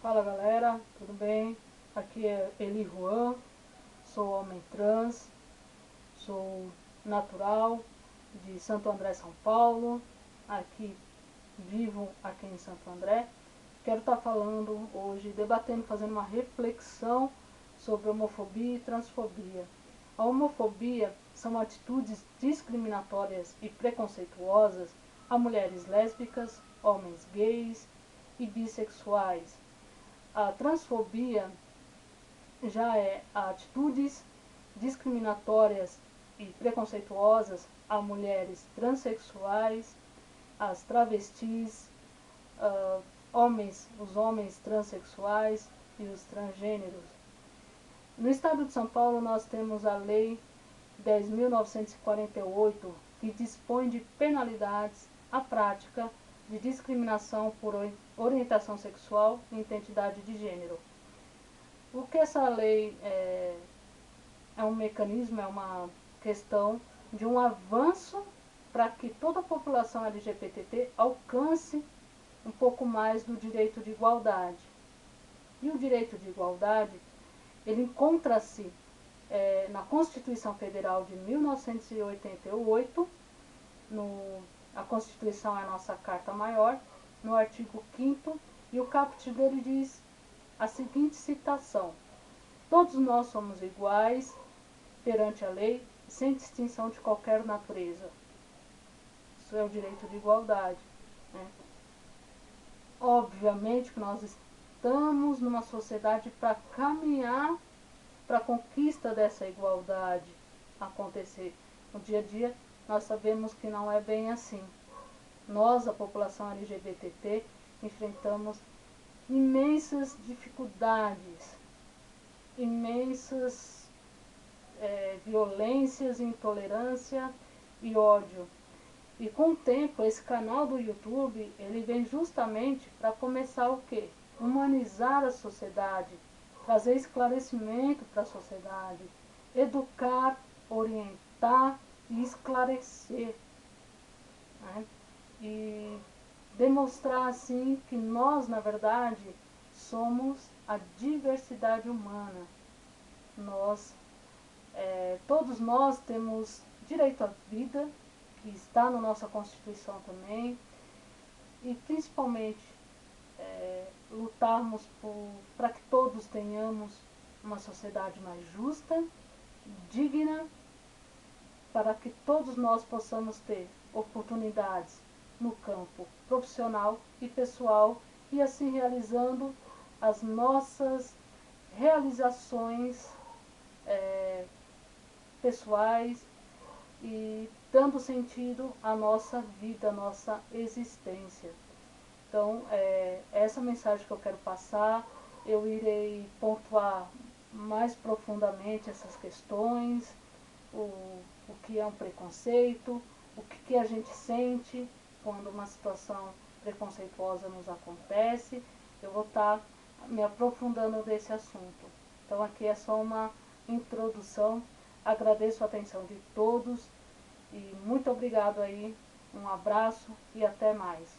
Fala galera, tudo bem? Aqui é Eli Juan, sou homem trans, sou natural de Santo André, São Paulo, vivo aqui em Santo André. Quero estar falando hoje, debatendo, fazendo uma reflexão sobre homofobia e transfobia. A homofobia são atitudes discriminatórias e preconceituosas a mulheres lésbicas, homens gays e bissexuais. A transfobia já é atitudes discriminatórias e preconceituosas a mulheres transexuais, as travestis, os homens transexuais e os transgêneros. No estado de São Paulo nós temos a Lei 10.948, que dispõe de penalidades à prática de discriminação por orientação sexual e identidade de gênero. O que essa lei é um mecanismo, é uma questão de um avanço para que toda a população LGBT alcance um pouco mais do direito de igualdade. E o direito de igualdade, ele encontra-se na Constituição Federal de 1988, a Constituição é a nossa Carta Maior, no artigo 5º, e o caput dele diz a seguinte citação: todos nós somos iguais perante a lei, sem distinção de qualquer natureza. Isso é o direito de igualdade, né? Obviamente que nós estamos numa sociedade para caminhar para a conquista dessa igualdade acontecer. No dia a dia, nós sabemos que não é bem assim. Nós, a população LGBT, enfrentamos imensas dificuldades, imensas violências, intolerância e ódio. E com o tempo, esse canal do YouTube, ele vem justamente para começar o quê? Humanizar a sociedade, trazer esclarecimento para a sociedade, educar, orientar e esclarecer, né? E demonstrar assim que nós, na verdade, somos a diversidade humana. Todos nós temos direito à vida, que está na nossa Constituição também, e principalmente lutarmos para que todos tenhamos uma sociedade mais justa, digna, para que todos nós possamos ter oportunidades no campo profissional e pessoal, e assim realizando as nossas realizações pessoais e dando sentido à nossa vida, à nossa existência. Então, essa mensagem que eu quero passar, eu irei pontuar mais profundamente essas questões, o que é um preconceito, o que a gente sente quando uma situação preconceituosa nos acontece. Eu vou estar me aprofundando nesse assunto. Então aqui é só uma introdução. Agradeço a atenção de todos e muito obrigado aí. Um abraço e até mais.